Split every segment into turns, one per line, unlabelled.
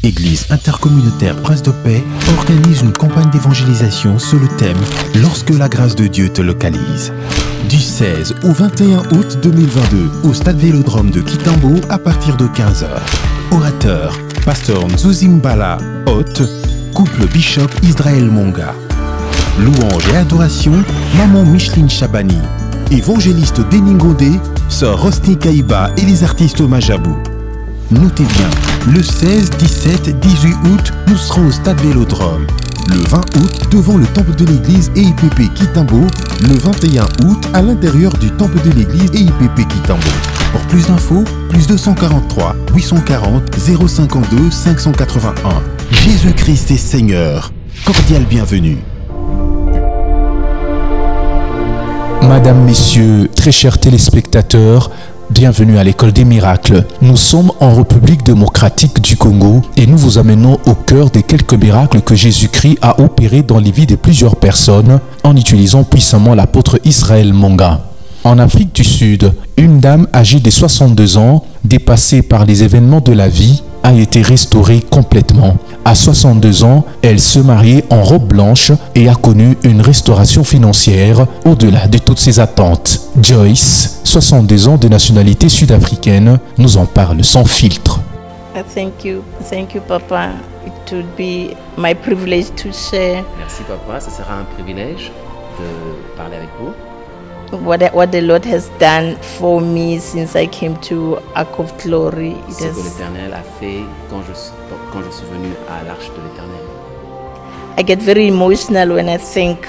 Église intercommunautaire Prince de Paix organise une campagne d'évangélisation sur le thème « Lorsque la grâce de Dieu te localise ». Du 16 au 21 août 2022 au stade Vélodrome de Kitambo à partir de 15h. Orateur, pasteur Nzuzimbala, hôte, couple Bishop Israël Monga. Louange et adoration, maman Micheline Chabani. Évangéliste Deningondé, sœur Rosny Kaïba et les artistes Majabou. Notez bien, le 16, 17, 18 août, nous serons au stade Vélodrome. Le 20 août, devant le temple de l'église EIPP Kitambo. Le 21 août, à l'intérieur du temple de l'église EIPP Kitambo. Pour plus d'infos, plus 243 840 052 581. Jésus-Christ est Seigneur. Cordial bienvenue.
Madame, Messieurs, très chers téléspectateurs, bienvenue à l'École des Miracles. Nous sommes en République démocratique du Congo et nous vous amenons au cœur des quelques miracles que Jésus-Christ a opérés dans les vies de plusieurs personnes en utilisant puissamment l'apôtre Israël Monga. En Afrique du Sud, une dame âgée de 62 ans, dépassée par les événements de la vie, a été restaurée complètement. À 62 ans, elle se mariait en robe blanche et a connu une restauration financière au-delà de toutes ses attentes. Joyce, 62 ans de nationalité sud-africaine, nous en parle sans filtre.
Thank you, Papa. It would be my privilege to share.
Merci Papa, ce sera un privilège de parler avec vous.
What the Lord has done for me since I came to Ark of Glory.
Ce que l'Éternel a fait quand je suis venu à l'Arche de l'Éternel.
I get very emotional when I think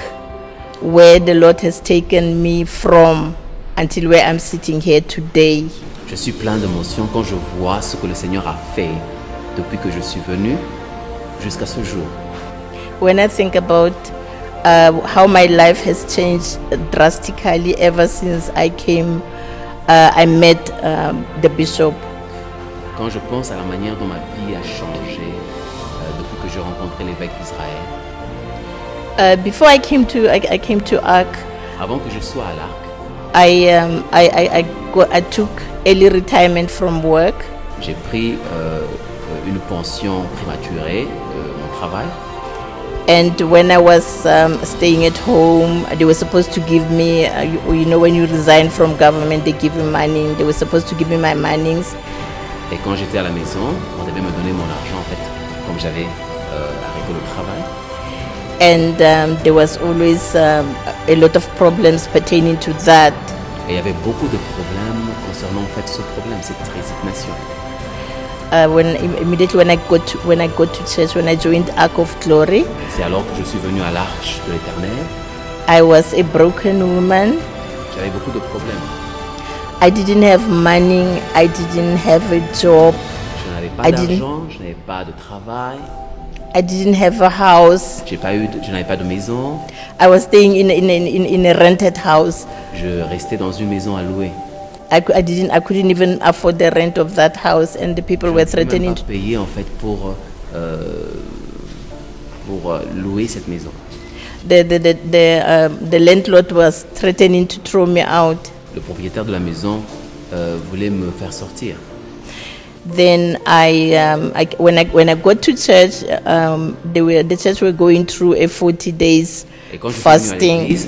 where the Lord has taken me from until where I'm sitting here today.
Je suis plein d'émotions quand je vois ce que le Seigneur a fait depuis que je suis venu jusqu'à ce jour.
When I think about how my life has changed drastically ever since I I met the bishop.
Quand je pense à la manière dont ma vie a changé depuis que j'ai rencontré l'évêque d'Israël.
Before I came to Ark.
Avant que je sois à l'Arc.
I took early retirement from work.
J'ai pris une pension prématurée de mon travail.
And when I was staying at home, they were supposed to give me, when you resign from government, they give you money. They were supposed to give me my monies.
Et quand j'étais à la maison, on devait me donner mon argent en fait, comme j'avais arrêté le travail.
And there was always a lot of problems pertaining to that.
Et il y avait beaucoup de problèmes concernant en fait ce problème, cette résignation.
Immediately when I got to church, when I joined Ark of Glory,
c'est alors que je suis venu à l'Arche de l'Éternel.
I was a broken woman.
J'avais beaucoup de problèmes.
I didn't have money. I didn't have a job.
Je n'avais pas d'argent. Je n'avais pas de travail.
I didn't have a house.
Je n'avais pas de maison.
I was staying in a rented house.
Je restais dans une maison à louer.
I couldn't even afford the rent of that house, and the people were threatening
to payer en fait pour louer cette maison.
The landlord was threatening to throw me out.
Le propriétaire de la maison voulait me faire sortir.
Then when I got to church, the church were going through a 40 days fasting.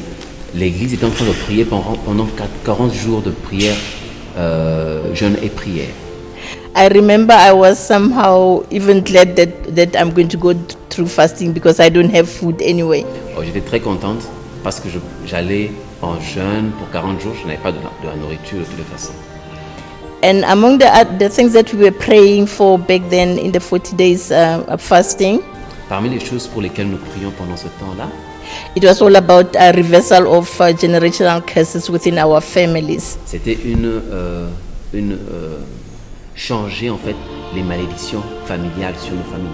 L'église était en train de prier pendant 40 jours de prière, jeûne et prière.
I remember I was somehow even glad that I'm going to go through fasting because I don't have food anyway.
J'étais très contente parce que j'allais en jeûne pour 40 jours, je n'avais pas de la nourriture de toute façon.
And among the things that we were praying for back then in the 40 days of fasting,
parmi les choses pour lesquelles nous prions pendant ce temps-là,
it was all about a reversal of generational curses within our families.
C'était changer en fait les malédictions familiales sur nos familles.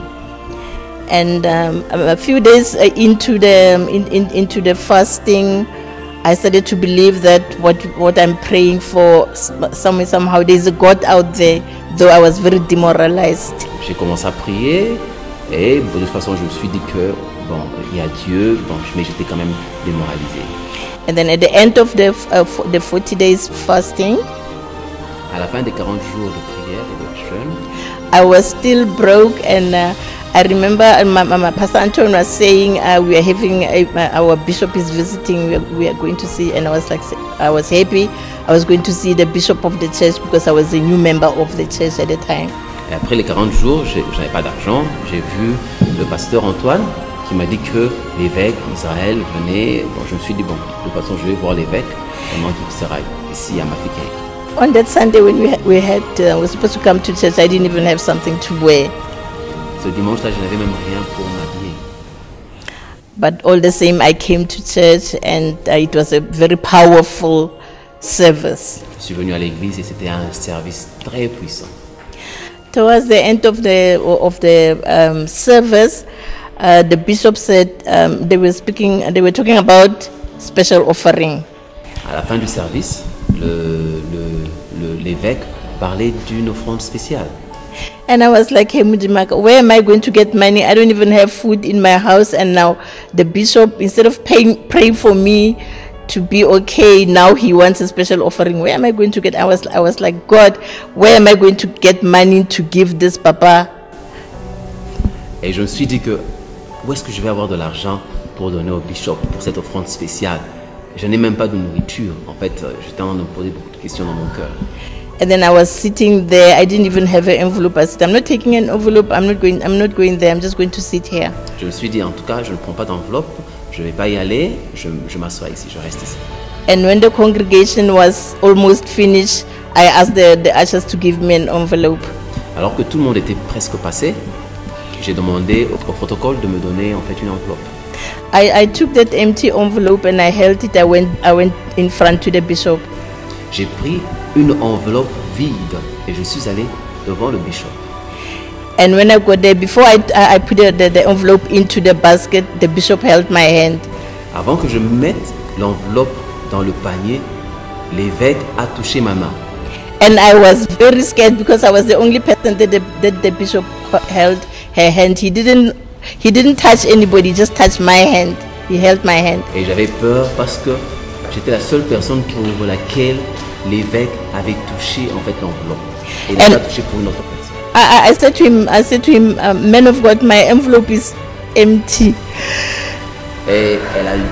And a few days into the fasting, I started to believe that what I'm praying for, somehow there's a God out there, though I was very demoralized.
J'ai commencé à prier et de toute façon je me suis dit que bon, il y a Dieu, bon, mais j'étais quand même démoralisé.
And then at the end of the 40 days fasting,
à la fin des 40 jours de prière et de jeûne,
I was still broke, and I remember my Pastor Anton was saying we are having our bishop is visiting. We are going to see, and I was like, I was happy. I was going to see the bishop of the church because I was a new member of the church at the time.
Et après les 40 jours, j'avais pas d'argent. J'ai vu le pasteur Antoine qui m'a dit que l'évêque d'Israël venait. Bon, je me suis dit, bon, de toute façon, je vais voir l'évêque pendant qu'il sera ici à Mafikeng.
On that Sunday when we were supposed to come to church, I didn't even have something to wear.
Ce dimanche-là, je n'avais même rien pour m'habiller.
But all the same, I came to church, and it was a very powerful service.
Je suis venu à l'église et c'était un service très puissant.
Towards the end of the service, the bishop said they were talking about special offering.
À la fin du service, l'évêque parlait d'une offrande spéciale.
And I was like, hey, Mujimaka, where am I going to get money? I don't even have food in my house. And now the bishop, instead of praying for me to be okay, now he wants a special offering. Where am I going to get? I was like, God, where am I going to get money to give this papa?
Et je me suis dit que où est-ce que je vais avoir de l'argent pour donner au bishop pour cette offrande spéciale? Je n'ai même pas de nourriture. En fait, j'étais en train de me poser beaucoup de questions dans mon cœur.
And then I was sitting there. I didn't even have an envelope. I said, I'm not taking an envelope. I'm not going there. I'm just going to sit here.
Je me suis dit, en tout cas, je ne prends pas d'enveloppe. Je vais pas y aller. Je m'assois ici. Je reste ici.
And when the congregation was almost finished, I asked the ushers to give me an envelope.
Alors que tout le monde était presque passé, j'ai demandé au protocole de me donner en fait une enveloppe.
I took that empty envelope and I held it. I went in front to the bishop.
J'ai pris une enveloppe vide et je suis allé devant le bishop.
And when I got there, before I put the envelope into the basket, the bishop held my hand.
Avant que je mette l'enveloppe dans le panier, l'évêque a touché ma main.
And I was very scared because I was the only person that the bishop held her hand. He didn't touch anybody, just touched my hand. He held my hand.
Et j'avais peur parce que j'étais la seule personne pour laquelle l'évêque avait touché en fait l'enveloppe. Et il n'a pas touché pour une autre personne.
I said to him, man of God, my envelope is empty.
Et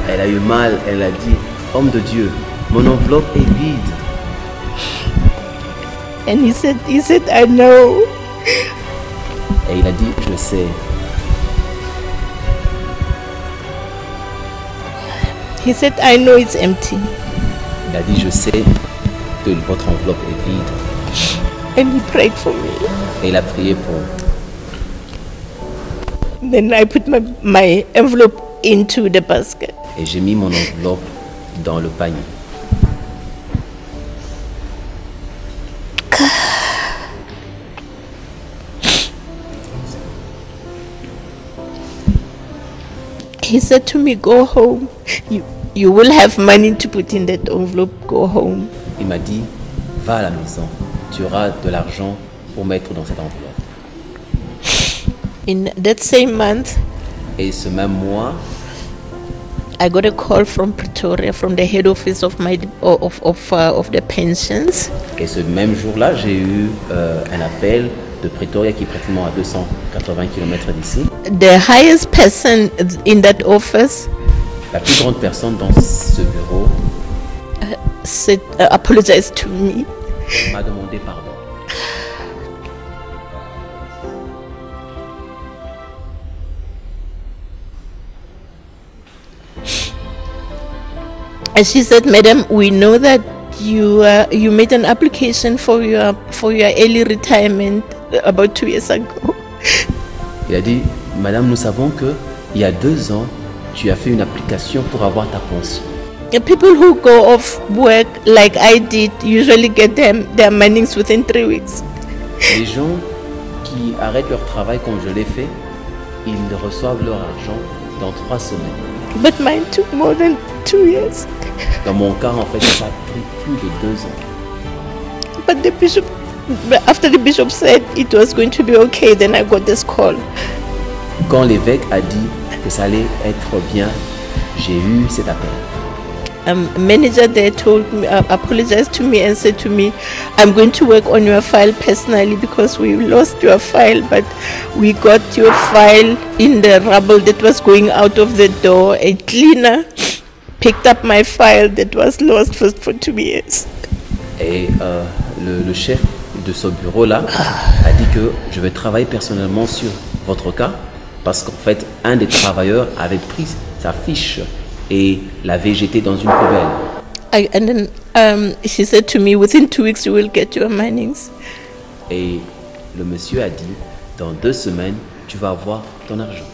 elle a eu mal. Elle a dit, homme de Dieu, mon enveloppe est vide.
And he said, I know.
Et il a dit, je sais.
He said, I know it's empty.
Il a dit, je sais que votre enveloppe est vide.
And he prayed for me.
Et il a prié pour moi.
Then I put my envelope into the basket.
Et j'ai mis mon enveloppe dans le panier.
He said to me, go home. You will have money to put in that envelope. Go home.
Il m'a dit, va à la maison. Tu auras de l'argent pour mettre dans cette enveloppe.
In that same month,
et ce même mois,
I got a call from Pretoria, from the head office of the pensions.
Et ce même jour-là, j'ai eu un appel de Pretoria qui est pratiquement à 280 km d'ici.
The highest person in that office,
la plus grande personne dans ce bureau,
said, apologized to me.
M'a demandé pardon.
And she said, Madam, we know that you made an application for your early retirement about 2 years ago.
Il a dit, Madame, nous savons que il y a 2 ans, tu as fait une application pour avoir ta pension.
The people who go off work like I did usually get their monies within 3 weeks.
Les gens qui arrêtent leur travail comme je l'ai fait, ils reçoivent leur argent dans 3 semaines.
But mine took more than 2 years.
Dans mon cas, en fait, ça a pris plus de 2 ans.
But after the bishop said it was going to be okay, then I got this call.
Quand l'évêque a dit que ça allait être bien, j'ai eu cet appel.
manager there told me, apologized to me and said to me, I'm going to work on your file personally because we lost your file, but we got your file in the rubble that was going out of the door. A cleaner picked up my file that was lost for 2 years.
Et le chef de ce bureau-là a dit que je vais travailler personnellement sur votre cas parce qu'en fait, un des travailleurs avait pris sa fiche et l'avait jetée dans une poubelle.
And then she said to me, within 2 weeks you will get your monies.
Et le monsieur a dit, dans 2 semaines, tu vas avoir ton argent.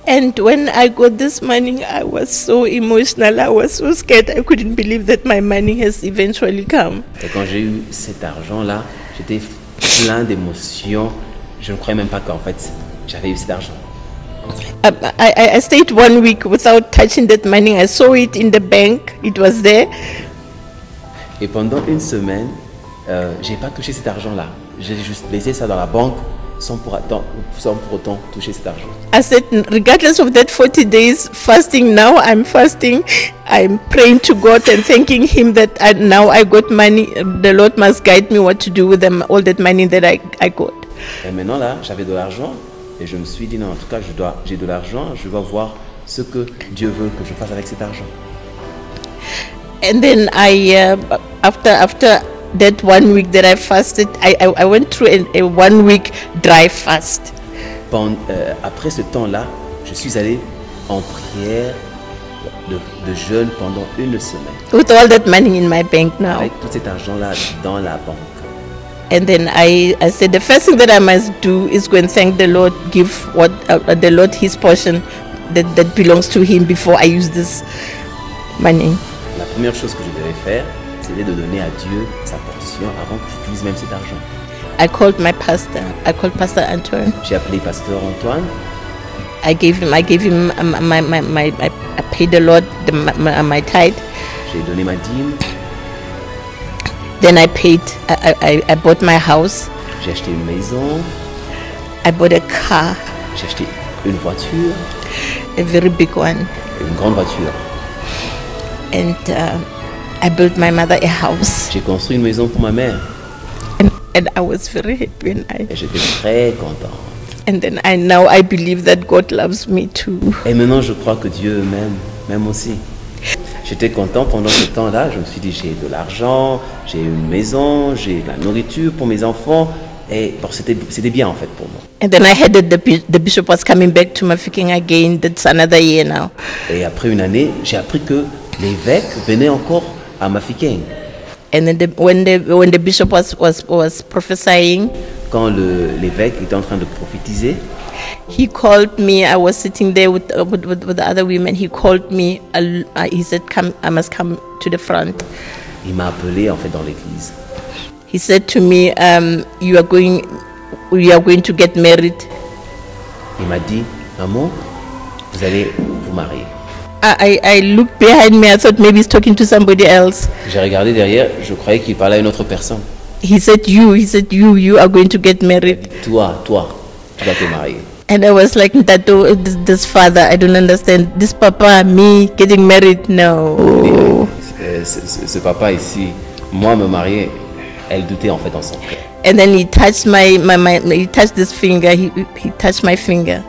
And when I got this money, I was so emotional. I was so scared. I couldn't believe that my money has eventually come.
Et quand j'ai eu cet argent-là, j'étais plein d'émotions. Je ne croyais même pas qu'en fait, j'avais eu cet argent.
I stayed 1 week without touching that money. I saw it in the bank. It was there.
Et pendant 1 semaine, j'ai pas touché cet argent-là. J'ai juste laissé ça dans la banque sans pour autant toucher cet argent.
I said, regardless of that 40 days fasting, now I'm fasting. I'm praying to God and thanking Him that now I got money. The Lord must guide me what to do with them, all that money that I got.
Et maintenant là, j'avais de l'argent et je me suis dit non, en tout cas, j'ai de l'argent, je dois voir ce que Dieu veut que je fasse avec cet argent.
And then after that 1 week that I fasted, I went through a 1 week dry fast.
Après ce temps-là, je suis allé en prière de jeûne pendant 1 semaine.
With all that money in my bank now.
Avec tout cet argent-là dans la banque.
And then I said, the first thing that I must do is go and thank the Lord, give what the Lord His portion that belongs to Him before I use this money.
La première chose que je devais faire, c'était de donner à Dieu sa portion avant que j'utilise même cet argent.
I called my pastor. I called Pastor Antoine.
J'ai appelé Pasteur Antoine.
I gave him I paid the Lord my tithe.
J'ai donné ma dîme.
Then I bought my house.
J'ai acheté une maison.
I bought a car.
J'ai acheté une voiture.
A very big one.
Une grande voiture.
And I built my mother a house.
J'ai construit une maison pour ma mère.
And I was very happy
et j'étais très content.
And then now I believe that God loves me too.
Et maintenant je crois que Dieu m'aime aussi. J'étais content pendant ce temps-là. Je me suis dit j'ai de l'argent, j'ai une maison, j'ai de la nourriture pour mes enfants. Et bon, c'était bien en fait pour moi.
And then I heard that the bishop was coming back to Mafeking again. That's another year now.
Et après une année, j'ai appris que l'évêque venait encore à Mafeking.
And then when the bishop was prophesying,
quand l'évêque était en train de prophétiser,
he called me. I was sitting there with the other women. He called me. He said, "Come, I must come to the front."
Il m'a appelé en fait dans l'église.
He said to me, "We are going to get married."
Il m'a dit, maman, vous allez vous marier.
I looked behind me. I thought maybe he's talking to somebody else.
J'ai regardé derrière. Je croyais qu'il parlait à une autre personne.
He said, "You are going to get married."
Toi, tu vas te marier.
And I was like, "Tato, this father, I don't understand. This papa, me getting married, no."
Ce papa ici, moi me marier, elle doutait en fait en son cœur.
And then he touched he touched this finger. He touched my finger,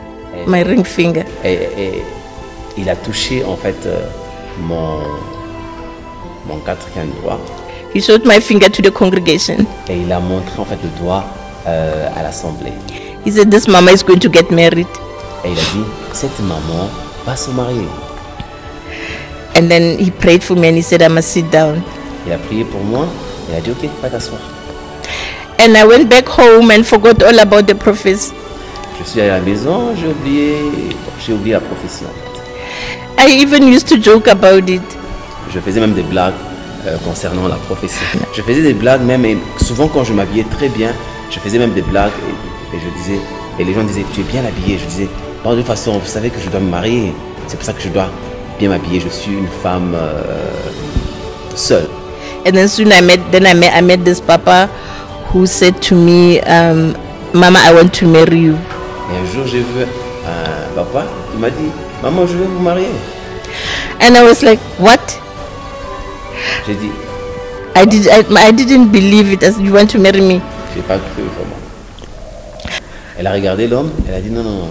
my ring finger.
Et il a touché en fait mon 4e doigt.
He showed my finger to the congregation.
Et il a montré en fait le doigt à l'assemblée.
He said, "This mama is going to get married."
Et il a dit, cette maman va se marier.
And then he prayed for me and he said, "I must sit down."
Il a prié pour moi. Il a dit, ok, va t'asseoir.
And I went back home and forgot all about the prophecy.
Je suis allé à la maison, j'ai oublié la prophétie.
I even used to joke about it.
Je faisais même des blagues concernant la prophétie. Je faisais des blagues même, et souvent quand je m'habillais très bien, je faisais même des blagues et je disais, et les gens disaient, tu es bien habillé. Je disais, de toute façon, vous savez que je dois me marier, c'est pour ça que je dois bien m'habiller. Je suis une femme seule.
And then soon I met this papa who said to me, "Mama, I want to marry you."
Et un jour j'ai vu un papa, il m'a dit, maman, je vais vous marier.
And I was like, what?
J'ai dit,
I didn't believe it as you want to marry me.
j'ai pas cru vraiment. Elle a regardé l'homme, elle a dit non,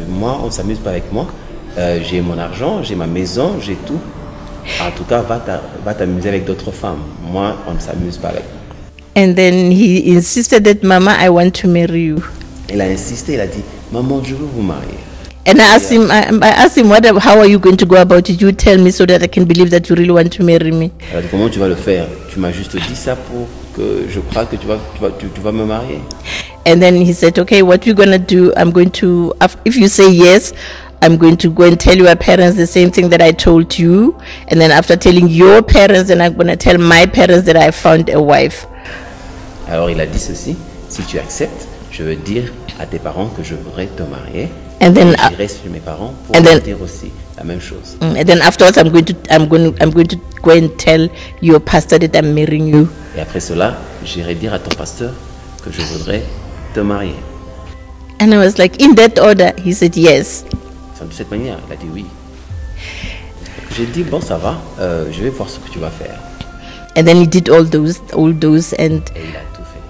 moi on s'amuse pas avec moi. J'ai mon argent, j'ai ma maison, j'ai tout. En tout cas, va t'amuser avec d'autres femmes. Moi, on ne s'amuse pas avec moi.
And then he insisted that, Mama, I want to marry you.
Il a insisté, il a dit, maman, je veux vous marier.
And I asked him, how are you going to go about it? You tell me so that I can believe that you really want to marry me.
Elle a dit, comment tu vas le faire? Tu m'as juste dit ça pour que je croie que tu vas me marier.
And then he said, okay, what we're going to do, I'm going to, if you say yes, I'm going to go and tell your parents the same thing that I told you. And then after telling your parents, then I'm going to tell my parents that I found a wife.
Alors il a dit ceci, si tu acceptes, je veux dire à tes parents que je voudrais te marier.
And then
j'irai chez mes parents pour leur dire aussi la même chose.
And then afterwards I'm going to go and tell your pastor that I'm marrying you.
Et après cela, j'irai dire à ton pasteur que je voudrais te marier.
And I was like, in that order? He said yes.
De cette manière, il a dit oui. J'ai dit bon, ça va, je vais voir ce que tu vas faire.
And then he did all those and.
Et il a tout fait.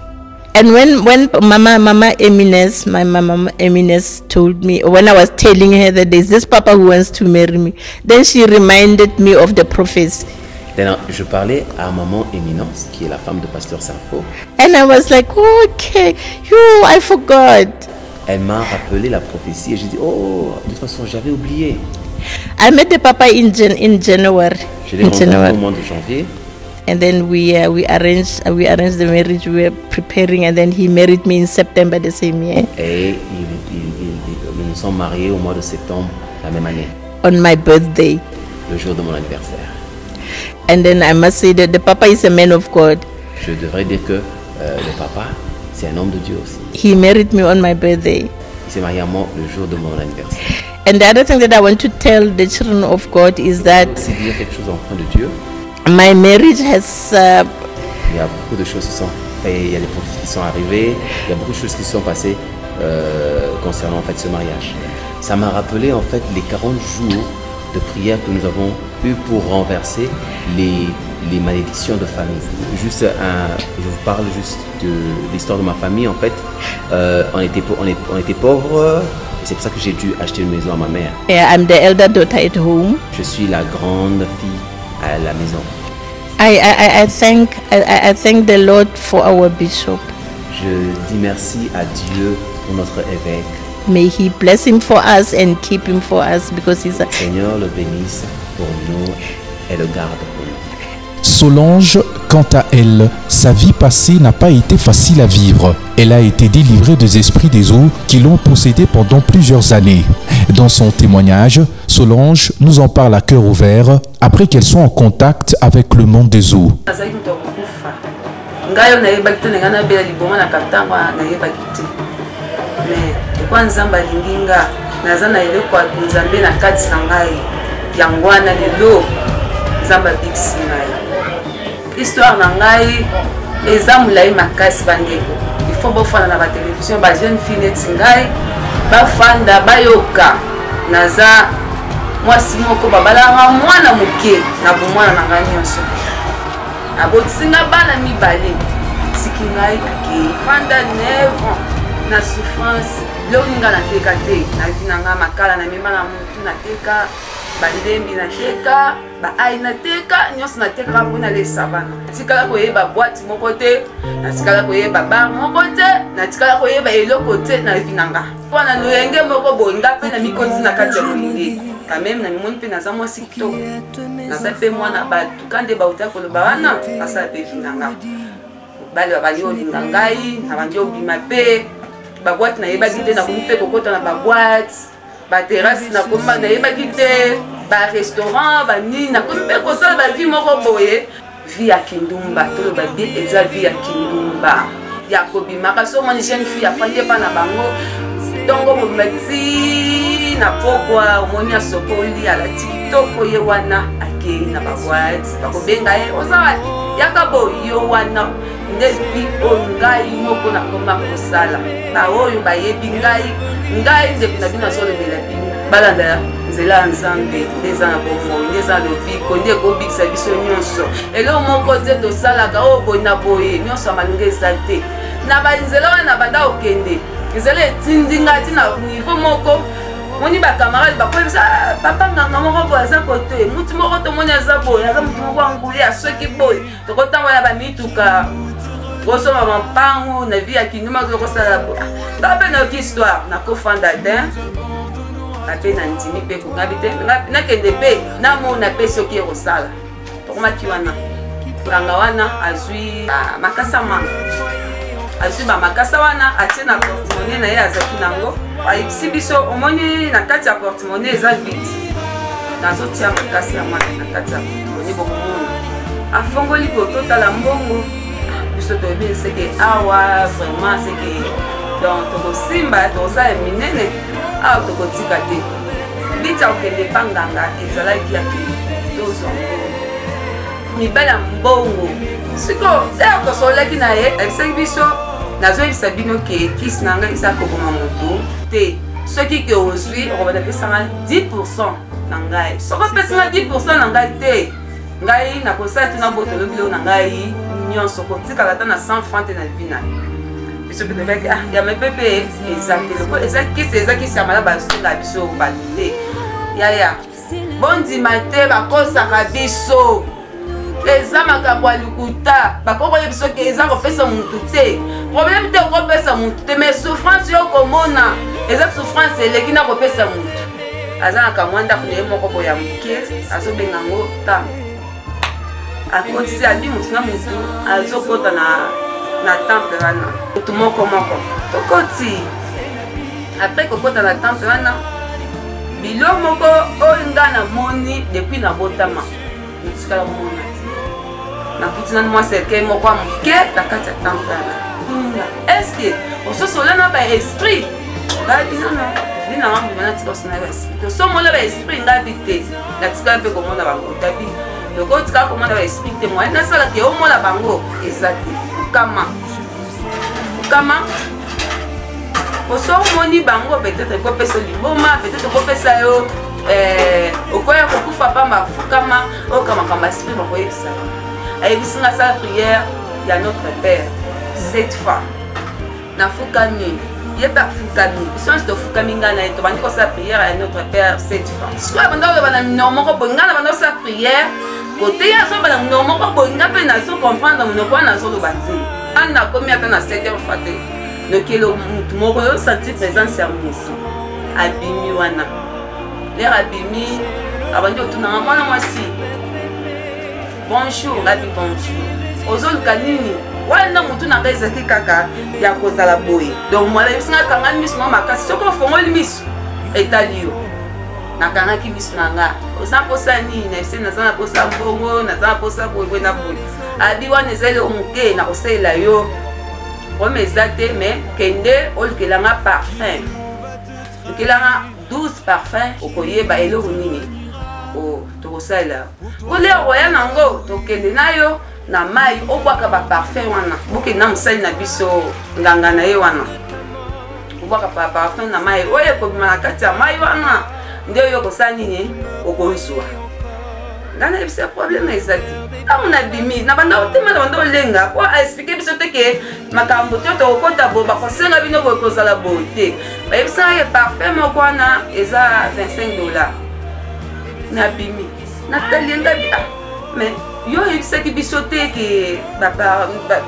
And when Mama Emines, my Mama Emines told me, when I was telling her that there's this papa who wants to marry me, then she reminded me of the prophecy.
Then je parlais à maman Éminence, qui est la femme de pasteur Sarko.
And I was like, oh, okay, I forgot.
Elle m'a rappelé la prophétie et j'ai dit, oh, de toute façon, j'avais oublié.
I met the papa in January.
Je l'ai rencontré au mois de janvier.
And then we arranged the marriage. We were preparing, and then he married me in September the same year.
Et nous nous sommes mariés au mois de septembre la même année.
On my birthday.
Le jour de mon anniversaire.
And then I must say that the papa is a man of God.
Je devrais dire que le papa, c'est un homme de Dieu aussi.
He married me on my birthday.
Il s'est marié à moi le jour de mon anniversaire.
And the other thing that I want to tell the children of God is that
si dire quelque chose enfant de Dieu.
My marriage has.
Il y a beaucoup de choses qui sont faites, il y a des prophéties qui sont arrivées, il y a beaucoup de choses qui se sont passées concernant en fait ce mariage. Ça m'a rappelé en fait les 40 jours de prière que nous avons eu pour renverser les malédictions de famille. Je vous parle juste de l'histoire de ma famille en fait. On était pauvres. C'est pour ça que j'ai dû acheter une maison à ma mère.
Yeah, I'm the elder daughter at home.
Je suis la grande fille à la maison.
I thank the Lord for our bishop.
Je dis merci à Dieu pour notre évêque.
May he bless him for us and keep him for us because he's a...
Seigneur le bénisse pour nous et le garde pour nous.
Solange, quant à elle, sa vie passée n'a pas été facile à vivre. Elle a été délivrée des esprits des eaux qui l'ont possédée pendant plusieurs années. Dans son témoignage, Solange nous en parle à cœur ouvert après qu'elle soit en contact avec le monde des eaux.
Histoire na ngai eza mulai makasi bandeko ifo bofana na ba télévision ba jeune fille neti ngai bafanda bayoka naza mwasi moko babalanga mwana moke na bomwana na ngai nyonso abotinga bana mibale tiki ngai ake fanda 9 ans na souffrance loninga na teka te na vina nga makala na mema na mutu na teka bandembi na teka ba ai na teka nyonso na teka ka mpona lesa bana tikala koyeba boîte moko te na tikala koyeba bar moko te na tikala koyeba eloko te na vinanga mpona loyenge moko bonga mpe na mikoti na kati ya molenge kameme na mimoni mpe naza mwasi kitoko naza mpe mwana bato kande bauta koloba wana nasala mpe vinanga bale babandi olinga ngai na bandi obima mpe baboîte nayebaki te nakomi mpe kokota na baboîte baterasi nakoma nayebaki te barestaurant banini nakomi mpe kosala bavi moko boye vi ya kindumba toloba bie eza vi ya kindumba ya kobimaka so moni jeune fille afandi epa na bango ntongo momati na pokwa omoni asokoli alati kitoko ye wana akei na baboîte bakobenga ye oza yaka boyo wana nde vi oyo ngai moko nakoma kosala baoyo bayebi ngai ndeko na bino azolobela bino balanda nzela ya nzambe nde eza na bomoi nde eza lobiko nde ekobikisa biso nyonso eloko moko te tosalaka oyo boye na boye nyonso ya malonga eza te na banzela wana banda okende nzela etindi nga ti na niveau moko moni bakamarade bakoyebisa papa nganga moko boye aza kote mutu moko tomoni aza boye aza mutu moko anguli asoki boye tokotambola bamituka kosoma mampangu na vi ya kinuma tokosala boye nga mpe nayoki histoire nakofanda te ape na ndimi mpe kungabi te nakende mpe namona mpe soki ekosala tokomaki wana nganga wana azwi makasa manga azwi bamakasa wana atie na portemone na ye azaki nango ayebisi biso omoni na kati ya portemone eza vide nazotia makasi ya mwana na kati ya portemone bokomona afongoli po totala mbongo biso toyebi seke awa vraiment seke donc tokosimba tokosala minene awa tokotika te biti akokende mpa nganga ezalaki yake tozwa mbongo mibali ya mbongo siko ea tosolaki na ye ayebisaki biso nazoyebisa bino ke kisi na ngai eza koboma moto te soki ke ozwi okobanda pesanga 10% na ngai soki opesanga 10% na ngai te ngai nakosala tuna botolo biloko na ngai nyonso kotikala ata na 100 francs te na vi na ye biso mpe tobaki yame mpe mpe eza te eza kisi ya mala basunga biso bato te yaya bondima te bakosaka biso eza makambo ya lukuta bakokoye biso ke eza kopesa mutu te problème te okopesa mutu te mais souffrance yo komona eza souffrance eleki na kopesa mutu aza na kamwa ndako na ye moko boye ya moke azobenga ngo ntango akotisi abi mutu na mutu azokota na temple wana mutu moko tokoti apres kokota na temple wana bilo moko oyo nga namoni depuis nabotama natikala komona nakuti nani mwa cercueil moko ya moke na kati ya temple wana estce ososola na baesprit ngabi nono vi na ngambi mana tika osona baesprit tosomola baesprit ngabi te natikala mpe komona bango tabi loko otikala komona baesprit te moye nasalaki omona bango eza te fukama oso omoni bango peut-être ekopesa liboma peut-être ekopesa yo okoya kokufa pamba fukama oyoka makambo ya esprit bakoyebisa ayebisinga asala prière ya notre père 7 fois nafukami yebe afukami biso nyonso tofukami ngai na ye tobandi kosala prière ya notre père 7 fois sikoyo banda oloba na minoko moko boye ngai na banda kosala prière kote ye azoba na minoko moko boye ngai mpe nazokomprendre monoko wana azoloba te ani nakomi ata na 7 fois te nokelo mutu moko osanti présence ya mosu abimi wana lere abimi abandi otunanga mwana mwasi bonjour ngabi bonjour ozoluka nini wana mutu na ngai ezalaki kaka ya kozala boye donc mwana bisinga akangani miso mwa makasi soki ofongoli miso etali yo nakangaki miso na nga oza mposa nini nayebise naza na mposa mbongo naza na mposa boyeboye na boye abi wana ezali omoke na kosalela yo comme eza te mais kende olukelanga parfum lukelanga 12 parfum okoyeba eloko nini tokosalela kolea roya nango tokende na yo na mai obwaka baparfum wana bokende na mosali na biso nganga na ye wana obwaka baparfum na mai oyo ekobima na kati ya mai wana nde oyo okosala nini okozwa nga nayebisa problème eza te ntango nabimi na banda otema na banda olenga po aexplike biso te ke makambo te tokokota boye bakosenga bino boye kozala boye te bayebisaka ye parfum moko wana eza $25 nabimi natalie ngabi mais yo oyebisaki biso te ke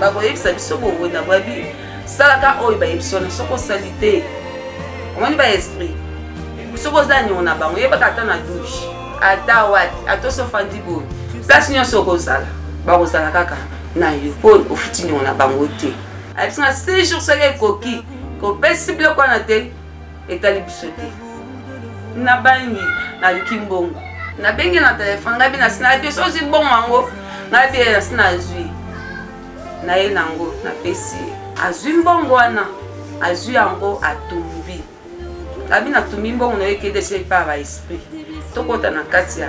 bakoyebisa biso boye na bwabi salaka oyo bayebiso na soko osali te omoni baesprit soki oza niongo na bango yebaka ata na douche ata wati ata osofandi boye place nyonso okozala bakozala kaka na yo po ofuti niongo na bango te ayebisinga 6 jours soki ekoki kopesi biloko wana te etali biso te nabangi naluki mbongo nabengi na telefone ngabi nasi nabi sozi bongo yango ngabi nasi nazwi na ye nango napesi azwi mbongo wana azwi yango atumbi ngabi natumbi mbongo nayo ekedesi epa baesprit tokota na kati ya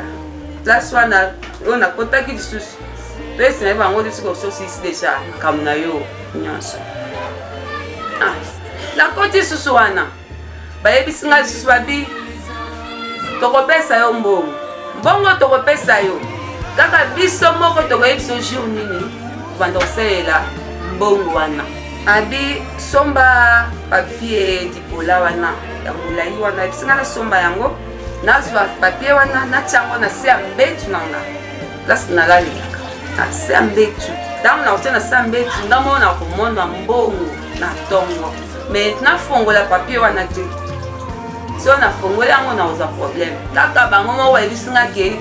place wana oyo nakotaki lisusu toyesi na ye bango lisusu ososisi deja makambo na yo nyonso nakoti lisusu wana bayebisinga lisusu babi tokopesa yo mbongo mbongo tokopesa yo kaka biso moko tokoyebi biso jour nini banda kosalela mbongo wana abi somba papier dipola wana ya molai wana bisinga na somba yango nazwa papier wana natiango na se ya mbetu na nga place nalalelaka na se ya mbetu ntango nakotia na se ya mbetu ngamona na komona mbongo na ntongo mais nafongola papier wana te so nafongola yango nakozwa problème kaka bango moko bayebisinga ke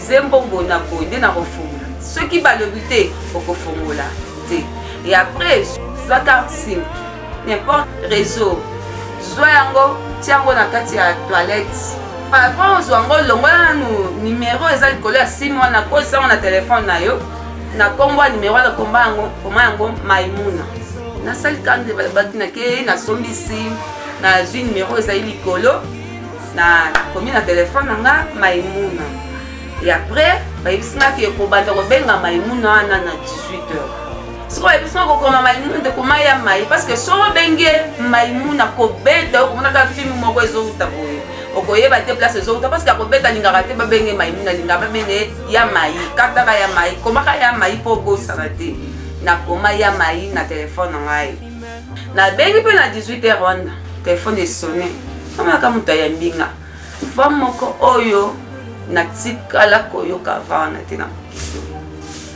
ze mbongo na boye nde nakofongola soki balobi te okofongola te et après soit carte sim n'importe réseau zwa yango tiango na kati ya toilette avant ozwa yango longola nanu numéro eza likolo ya sim wana kosango na telefone na yo na kombo ya numéro wana koma yango Maimuna nasali kande balobaki nake nasombisi nazwi numéro ezali likolo na komi na telefone na nga Maimuna et après bayebisingaki ekobanda kobenga Maimuna wana na 18h sikoyo ebisinga kokoma Maimuna te koma ya mai parce que so obenge Maimuna kobeta okomonaka filme moko ezouta boye okoyeba te place ezouta parce que akobeta lingaka te babenge Maimuna lingaka babenge ya mai kataka ya mai komaka ya mai mpo bosana te nakoma ya mai na telefone na ngai nabengi mpe na 18h wana telefone esone amonaka moto ya mbinga fa moko oyo natikala koyoka vana te na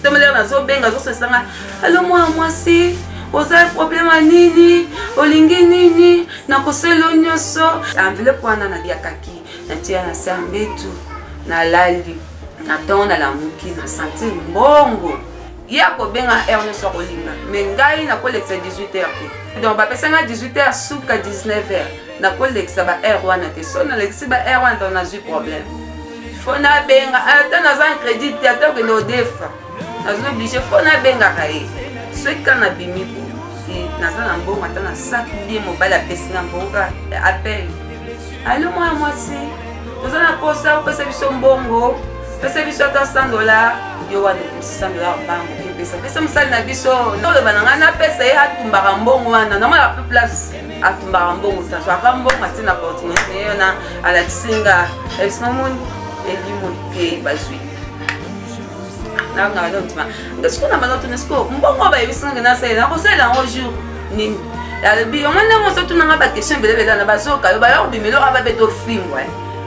temelera nazobenga azosesanga alo mwana mwasi oza problema nini olingi nini nakoselo nyonso enveloppe wana naliakaki natia na se ya mbetu nalali natongo nalamuki na santi mbongo ye akobenga heure nyonso akolinga me ngai nakolekisa 18h te donc bapesanga 18h suka 19h nakolekisa baheure wana te so nalekisi baheure wana to nazwi problème fo nabenga ata naza crédit te ata okende odefa nazo oblige fo nabengaka ye soki ka nabimi po naza na mbongo ata na sak bie mobali apesinga mbongo appel alo mwana mwasi oza na posa opesa biso mbongo pesa biso ata $100 yo wana $600 bango pesa mosali na biso oloba na ngai napesa ye atumbaka mbongo wana namona pe place atumbaka mbongo tazwaka mbongo atie na portemone ye wana alakisinga ebisinga moni elimoni ke bazwi nanga badotima ngasiko na banotuna siko mbongo bayebisinga nasalela nakosalela yango jour nini alobi onga ndenge ozotunanga baquestion ebelebela na bazoka yo baya kobimela oka babeto filmwa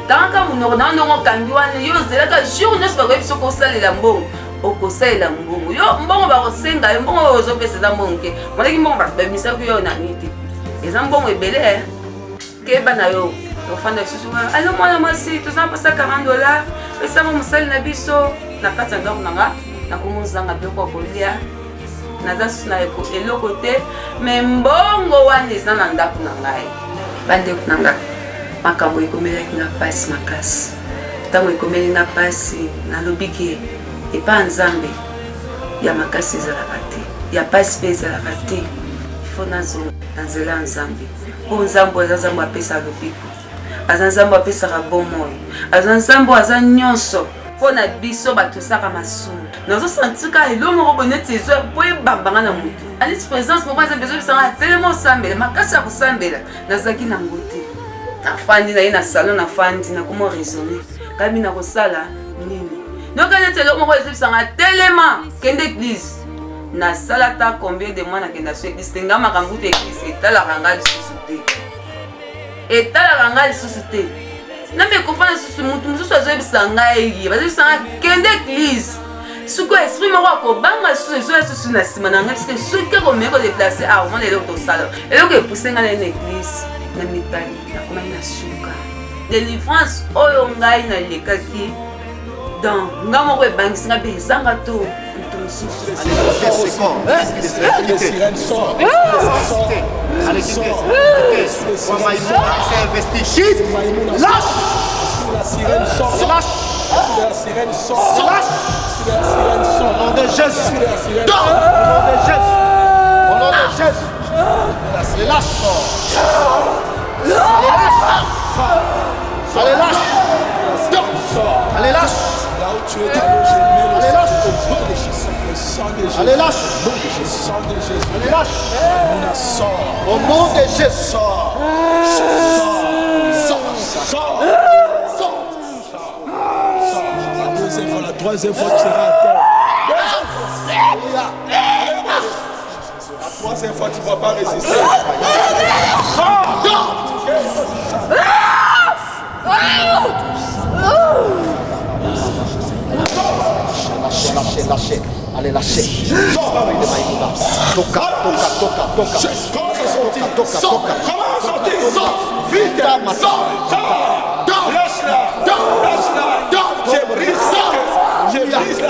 tanga munoko na ndongo kangi wana yo zelaka jour nyonso bakoyebi soki osalela mbongo okosalela mbongo yo mbongo bakosenga yo mbongo ozopesa eza mbongo ke moleki mbongo babimisaki yo nani te eza mbongo ebele keba na yo ofanda lisusu alo mwana mwasi tozana mposa $40 pesanga mosali na biso na kati ya ndako nanga nakomozanga biloko ya kolia naza susu na eloko te me mbongo wana eza na ndako na ngai bandeko na ngai makambo ekomelaki nga mpasi makasi ntango ekomeli nga mpasi nalobi ke epa nzambe ya makasi ezalaka te ya mpasi mpe ezalaka te ifo nazonga na nzela ya nzambe mpo nzambe aza nzambe apesaka lobiko aza nzambe apesaka bomoi aza nzambe aza nyonso mpo na biso bato osaka masumu nazosantika elo moko boye neti ezo mpo ebambanga na motu aniti présence moko eza bezo bisanga telema osambela makasi ya kosambela nazalaki nango te nafandi na ye na salon nafandi nakoma raisonne kabi na kosala nini noka neti elo moko ezobisanga telema kende église nasala ta combien de mois nakenda so église te nga makambo te église etalaka nga lisusu te etalaka nga lisusu te nambe kofana lisusu mutu mosusu azoyebisa ngai bazobisanga kende église suko esprit moko akobanga lisusu ezoya lisusu na nsima na ngai parceke soki akomei kodeplace omona eloko tosala eloko epuse ngai na ye na église na mitali nakomai na suka délivrance oyo ngai nalekaki donc nga moko ebangisinga mpe ezanga to moto mosusu
Au nom de Jésus, au nom de Jésus, les lâches, allez lâche, allez lâche, allez lâche, allez lâche, au nom de Jésus, sors, troisième fois, tu seras à terre. La troisième fois, tu ne vas pas résister.
Lâchez. Allez, lâchez. Toka.
Comment sortir? Vite, lâche-la. Je brise la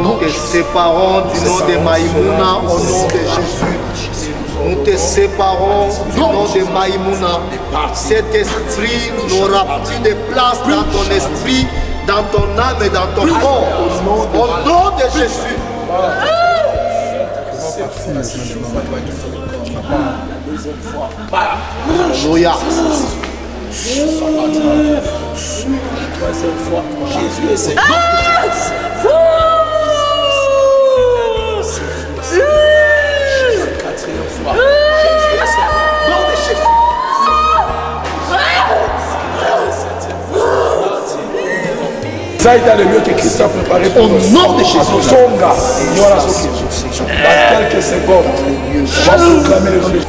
Nous te séparons du nom de Maïmouna au nom de Jésus. Nous te séparons du nom de Maïmouna. Cet esprit n'aura plus de place dans ton esprit, dans ton âme et dans ton corps. Au nom de Jésus. Alléluia.
Jésus est Seigneur. Quatrième fois. Jésus est Seigneur. Nom de Jésus. Ça est dans le lieu que Christ a préparé pour nous.
Au nom de Jésus.
Songa. Dans quelques secondes, on va proclamer le nom de Jésus.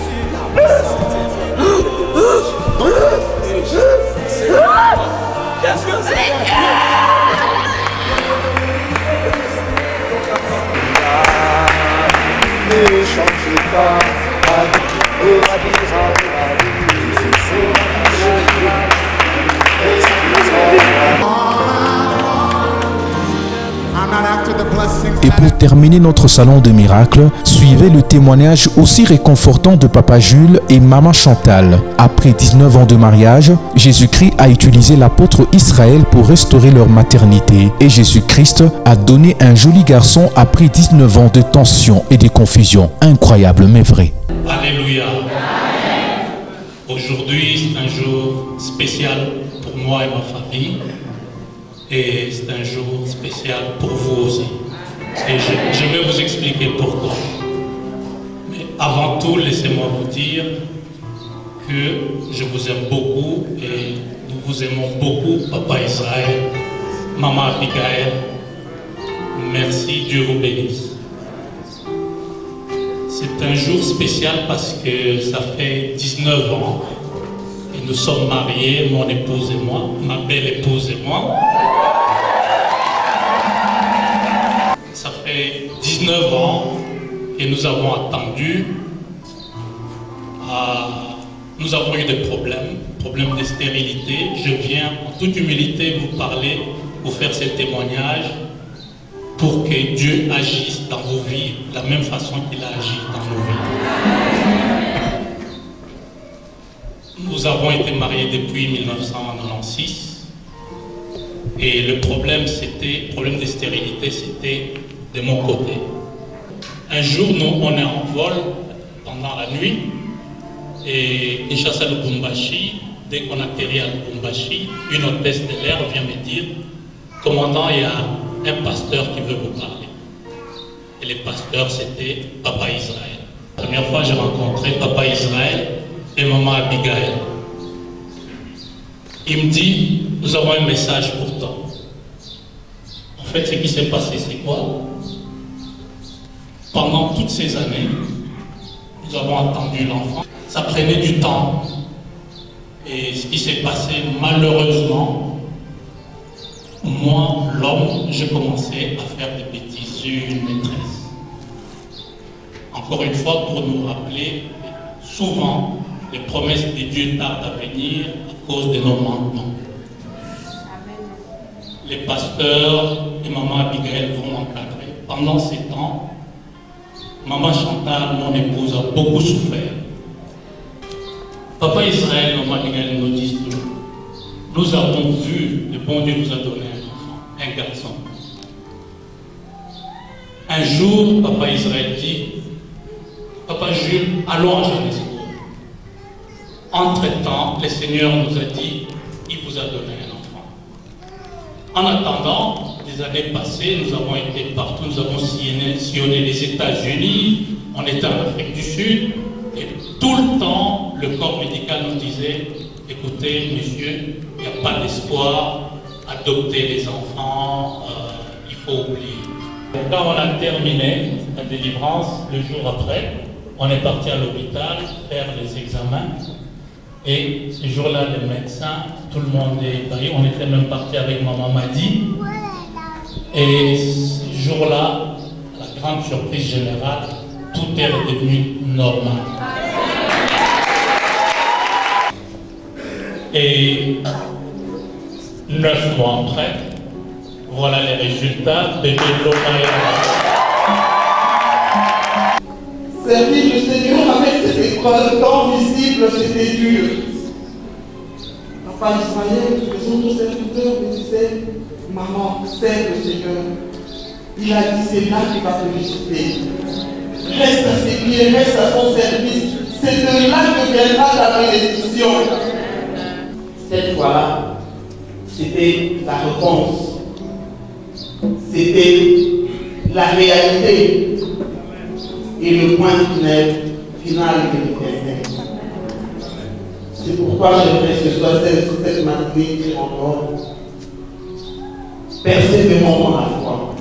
Et pour terminer notre salon de miracles, suivez le témoignage aussi réconfortant de Papa Jules et Maman Chantal. Après 19 ans de mariage, Jésus-Christ a utilisé l'apôtre Israël pour restaurer leur maternité. Et Jésus-Christ a donné un joli garçon après 19 ans de tension et de confusion. Incroyable mais vrai.
Alléluia. Aujourd'hui, c'est un jour spécial pour moi et ma famille. Et c'est un jour spécial pour vous aussi. Et je vais vous expliquer pourquoi. Mais avant tout, laissez-moi vous dire que je vous aime beaucoup et nous vous aimons beaucoup, Papa Israël, Maman Abigail. Merci, Dieu vous bénisse. C'est un jour spécial parce que ça fait 19 ans et nous sommes mariés, mon épouse et moi, ma belle épouse et moi. Ça fait 19 ans que nous avons attendu. Nous avons eu des problèmes de stérilité. Je viens en toute humilité vous parler, vous faire ce témoignage pour que Dieu agisse dans vos vies de la même façon qu'il a agi dans nos vies. Nous avons été mariés depuis 1996 et le problème de stérilité, c'était de mon côté. Un jour, nous, on est en vol pendant la nuit et Kinshasa Lubumbashi, dès qu'on atterrit à Lubumbashi, une hôtesse de l'air vient me dire « Commandant, il y a un pasteur qui veut vous parler. » Et le pasteur, c'était Papa Israël. La première fois, j'ai rencontré Papa Israël et Maman Abigail. Il me dit « Nous avons un message pour toi. » En fait, ce qui s'est passé, c'est quoi? Pendant toutes ces années, nous avons attendu l'enfant. Ça prenait du temps. Et ce qui s'est passé, malheureusement, moi, l'homme, j'ai commencé à faire des bêtises. J'ai eu une maîtresse. Encore une fois, pour nous rappeler, souvent, les promesses de Dieu tardent à venir à cause de nos manquements. Les pasteurs et Maman Abigail vont m'encadrer. Pendant ces temps, Maman Chantal, mon épouse, a beaucoup souffert. Papa Israël, Maman Abigail nous disent toujours, nous avons vu, le bon Dieu nous a donné un enfant, un garçon. Un jour, Papa Israël dit, Papa Jules, allons à Johannesburg. Entre-temps, le Seigneur nous a dit, il vous a donné un enfant. En attendant, les années passées, nous avons été partout, nous avons sillonné les États-Unis, on était en Afrique du Sud, et tout le temps, le corps médical nous disait, écoutez, monsieur, il n'y a pas d'espoir, adopter les enfants, il faut oublier. Quand on a terminé la délivrance, le jour après, on est parti à l'hôpital faire les examens. Et ce jour-là, les médecins, tout le monde est ébahi. On était même parti avec maman Madi. Et ce jour-là, la grande surprise générale, tout est redevenu normal. Et 9 mois après, voilà les résultats. Bébé Loma.
Servir le Seigneur avec cette épreuve tant visible, c'était dur. Papa Ismaël, les autres serviteurs me disaient, maman, sers le Seigneur. Il a dit, c'est là qu'il va te visiter. Reste à ses pieds, reste à son service. C'est de là que viendra ta bénédiction. Cette fois-là, c'était la réponse. C'était la réalité. Et le point final que l'éternel. C'est pourquoi j'aimerais que ce soit cette matinée dire encore, persévérons dans la foi.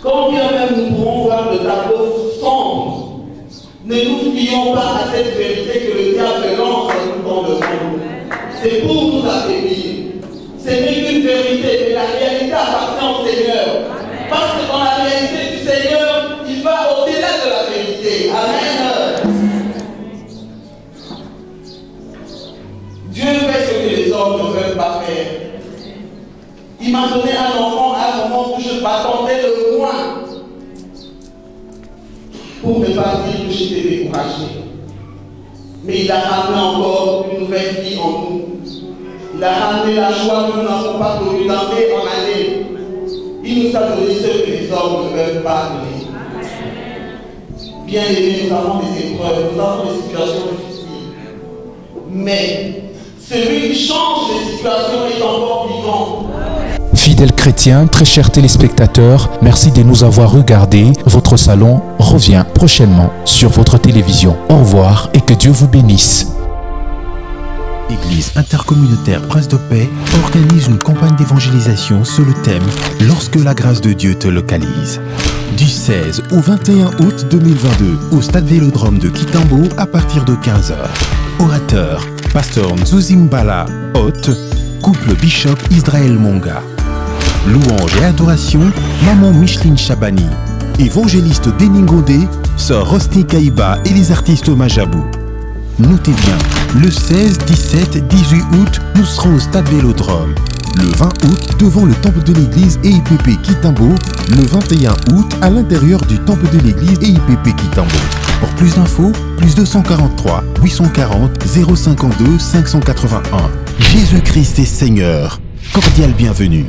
Quand bien même nous pourrons voir le tableau sombre, ne nous fions pas à cette vérité que le diable lance dans le monde. C'est pour nous affaiblir. Ce n'est qu'une vérité, mais la réalité appartient au Seigneur. Parce que dans la réalité du Seigneur, il va au-delà de la vérité. Amen. Dieu fait ce que les hommes ne peuvent pas faire. Il m'a donné un enfant à un moment où je m'attendais le moins. Pour ne pas dire que j'étais découragé. Mais il a ramené encore une nouvelle vie en nous. Il a ramené la joie que nous n'avons pas connue d'année en année. Il nous a donné ce que les hommes ne peuvent pas donner. Bien aimés, nous avons des épreuves, nous avons des situations difficiles. Mais celui qui change les situations est encore vivant.
Fidèles chrétiens, très chers téléspectateurs, merci de nous avoir regardés. Votre salon revient prochainement sur votre télévision. Au revoir et que Dieu vous bénisse.
L'Église intercommunautaire Prince de Paix organise une campagne d'évangélisation sous le thème « Lorsque la grâce de Dieu te localise ». Du 16 au 21 août 2022 au stade Vélodrome de Kitambo à partir de 15h. Orateur, pasteur Nzuzimbala, hôte, couple Bishop Israël Monga. Louange et adoration, maman Micheline Chabani. Évangéliste Deningondé, sœur Rosny Kaïba et les artistes Majabou. Notez bien, le 16, 17, 18 août, nous serons au stade Vélodrome. Le 20 août, devant le temple de l'église EIPP Kitambo. Le 21 août, à l'intérieur du temple de l'église EIPP Kitambo. Pour plus d'infos, plus 243 840 052 581. Jésus-Christ est Seigneur. Cordial bienvenue.